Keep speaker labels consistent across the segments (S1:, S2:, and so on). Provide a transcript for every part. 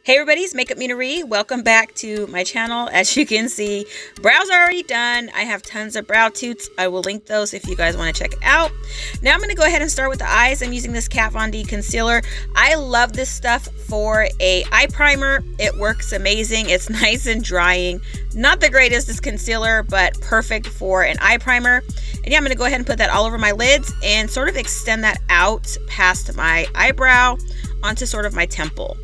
S1: Hey everybody, it's MakeupMenaree. Welcome back to my channel. As you can see, brows are already done. I have tons of brow toots. I will link those if you guys want to check it out. Now I'm going to go ahead and start with the eyes. I'm using this Kat Von D concealer. I love this stuff for a eye primer. It works amazing. It's nice and drying. Not the greatest as concealer, but perfect for an eye primer. And yeah, I'm going to go ahead and put that all over my lids and sort of extend that out past my eyebrow onto sort of my temple.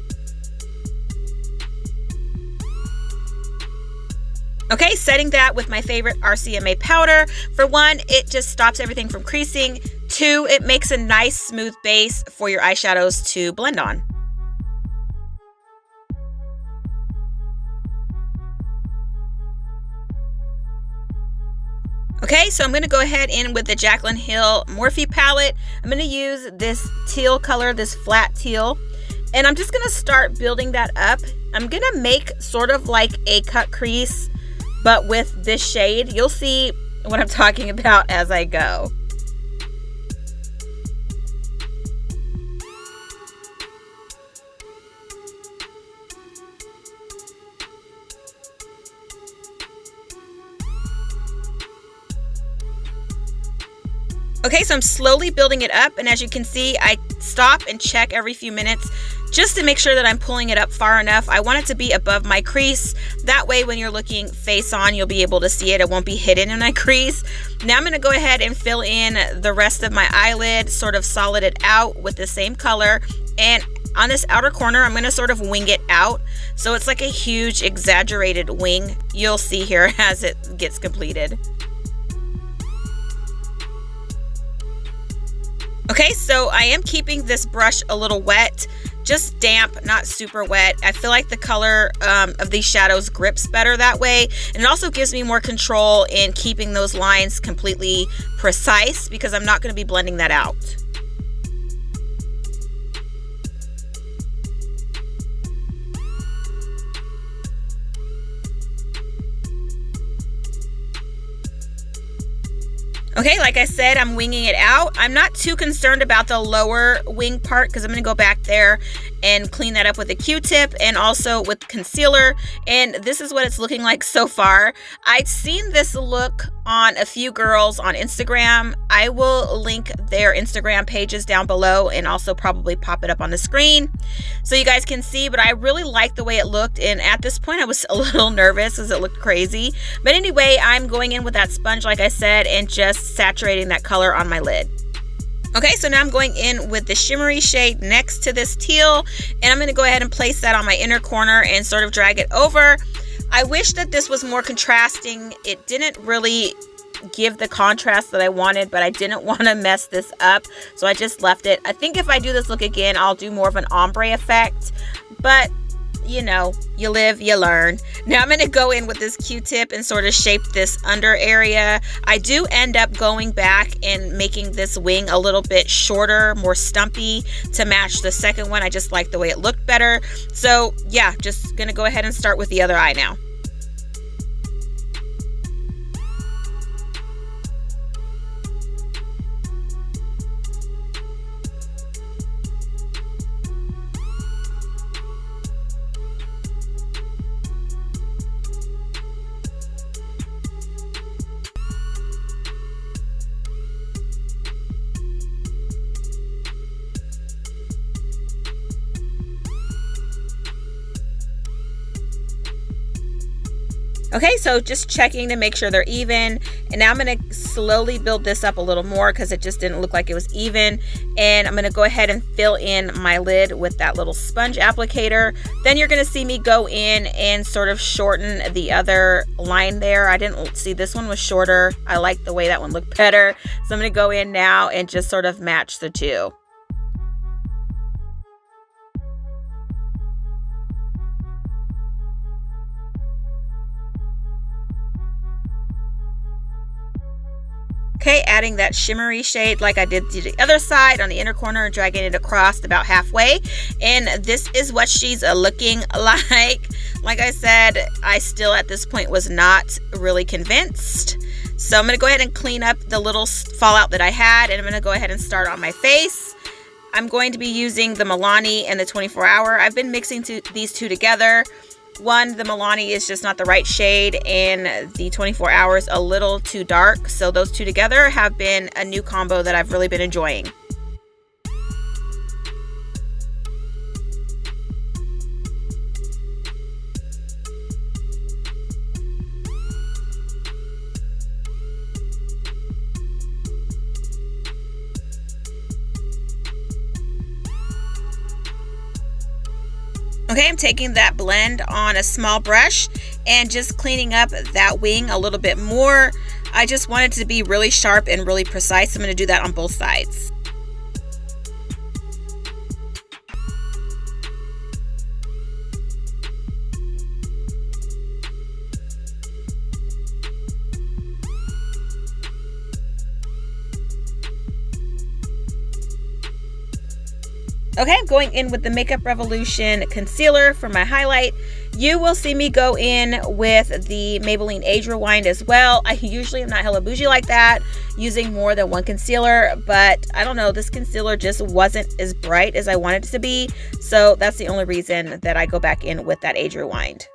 S1: Okay, setting that with my favorite RCMA powder. For one, it just stops everything from creasing. Two, it makes a nice smooth base for your eyeshadows to blend on. Okay, so I'm going to go ahead in with the Jaclyn Hill Morphe palette. I'm going to use this teal color, this flat teal. And I'm just going to start building that up. I'm going to make sort of like a cut crease, but with this shade. You'll see what I'm talking about as I go. Okay, so I'm slowly building it up, and as you can see, I stop and check every few minutes just to make sure that I'm pulling it up far enough. I want it to be above my crease. That way when you're looking face on, you'll be able to see it. It won't be hidden in my crease. Now I'm going to go ahead and fill in the rest of my eyelid, sort of solid it out with the same color. And on this outer corner, I'm going to sort of wing it out. So it's like a huge exaggerated wing. You'll see here as it gets completed. Okay, so I am keeping this brush a little wet, just damp, not super wet. I feel like the color of these shadows grips better that way. And it also gives me more control in keeping those lines completely precise because I'm not going to be blending that out. Okay, like I said, I'm winging it out. I'm not too concerned about the lower wing part because I'm going to go back there and clean that up with a Q-tip and also with concealer. And this is what it's looking like so far. I've seen this look on a few girls on Instagram. I will link their Instagram pages down below and also probably pop it up on the screen so you guys can see, but I really like the way it looked. And at this point I was a little nervous because it looked crazy. But anyway, I'm going in with that sponge, like I said, and just saturating that color on my lid. Okay, so now I'm going in with the shimmery shade next to this teal, and I'm going to go ahead and place that on my inner corner and sort of drag it over. I wish that this was more contrasting. It didn't really give the contrast that I wanted, but I didn't want to mess this up, so I just left it. I think if I do this look again, I'll do more of an ombre effect, but you know, you live, you learn. Now I'm going to go in with this Q-tip and sort of shape this under area. I do end up going back and making this wing a little bit shorter, more stumpy to match the second one. I just like the way it looked better. So yeah, just going to go ahead and start with the other eye now. Okay, so just checking to make sure they're even. And now I'm going to slowly build this up a little more because it just didn't look like it was even. And I'm going to go ahead and fill in my lid with that little sponge applicator. Then you're going to see me go in and sort of shorten the other line there. I didn't see this one was shorter. I like the way that one looked better. So I'm going to go in now and just sort of match the two. Okay, adding that shimmery shade like I did to the other side on the inner corner and dragging it across about halfway. And this is what she's looking like. Like I said, I still at this point was not really convinced. So I'm going to go ahead and clean up the little fallout that I had, and I'm going to go ahead and start on my face. I'm going to be using the Milani and the 24 Hour. I've been mixing these two together. One, the Milani is just not the right shade, and the 24 Hours a little too dark. So those two together have been a new combo that I've really been enjoying. Okay, I'm taking that blend on a small brush and just cleaning up that wing a little bit more. I just want it to be really sharp and really precise. I'm going to do that on both sides. Okay, I'm going in with the Makeup Revolution concealer for my highlight. You will see me go in with the Maybelline Age Rewind as well. I usually am not hella bougie like that, using more than one concealer, but I don't know, this concealer just wasn't as bright as I wanted it to be, so that's the only reason that I go back in with that Age Rewind.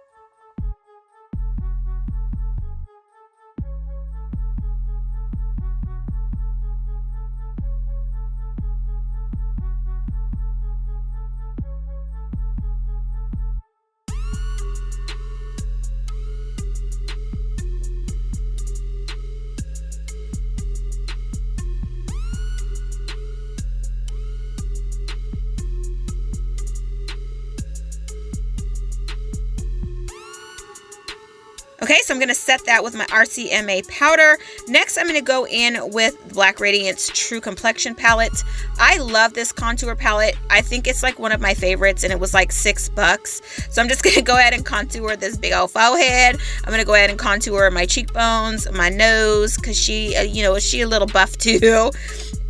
S1: Okay, so I'm going to set that with my RCMA powder. Next, I'm going to go in with Black Radiance True Complexion palette. I love this contour palette. I think it's like one of my favorites, and it was like $6. So I'm just going to go ahead and contour this big old forehead. I'm going to go ahead and contour my cheekbones, my nose, because she, she a little buff too,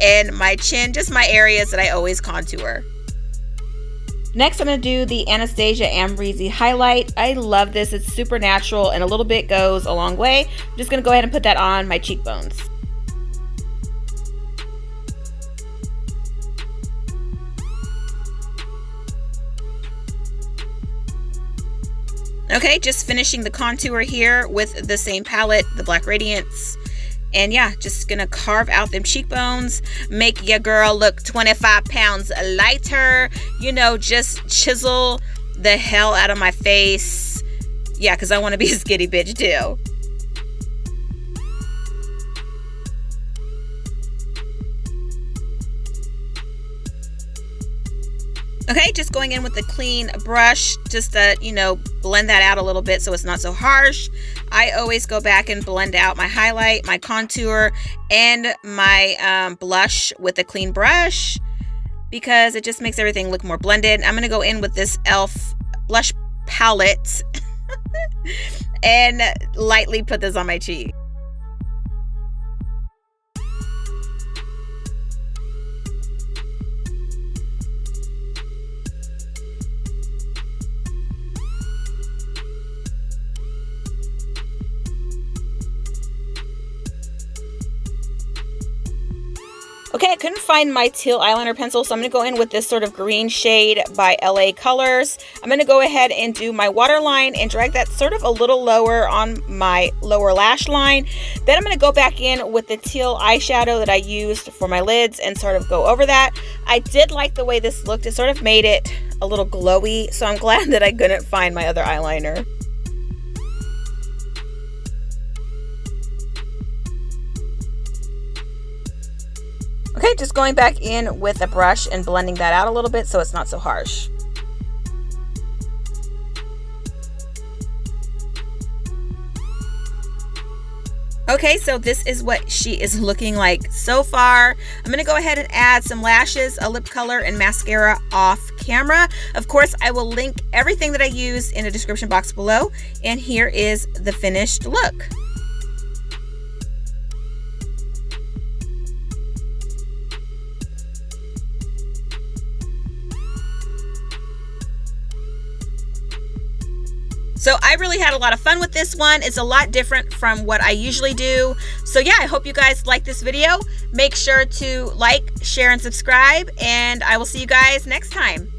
S1: and my chin, just my areas that I always contour. Next, I'm going to do the Anastasia Amreezy highlight. I love this. It's super natural and a little bit goes a long way. I'm just going to go ahead and put that on my cheekbones. Okay, just finishing the contour here with the same palette, the Black Radiance. And yeah, just gonna carve out them cheekbones, make your girl look 25 pounds lighter, just chisel the hell out of my face. Yeah, because I want to be a skinny bitch too. Okay, just going in with a clean brush, just to, blend that out a little bit so it's not so harsh. I always go back and blend out my highlight, my contour, and my blush with a clean brush because it just makes everything look more blended. I'm going to go in with this e.l.f. blush palette and lightly put this on my cheek. Okay, I couldn't find my teal eyeliner pencil, so I'm going to go in with this sort of green shade by LA Colors. I'm going to go ahead and do my waterline and drag that sort of a little lower on my lower lash line. Then I'm going to go back in with the teal eyeshadow that I used for my lids and sort of go over that. I did like the way this looked. It sort of made it a little glowy, so I'm glad that I couldn't find my other eyeliner. Okay, just going back in with a brush and blending that out a little bit so it's not so harsh. Okay, so this is what she is looking like so far. I'm going to go ahead and add some lashes, a lip color, and mascara off camera. Of course, I will link everything that I use in the description box below. And here is the finished look. So I really had a lot of fun with this one. It's a lot different from what I usually do. So yeah, I hope you guys like this video. Make sure to like, share, and subscribe, and I will see you guys next time.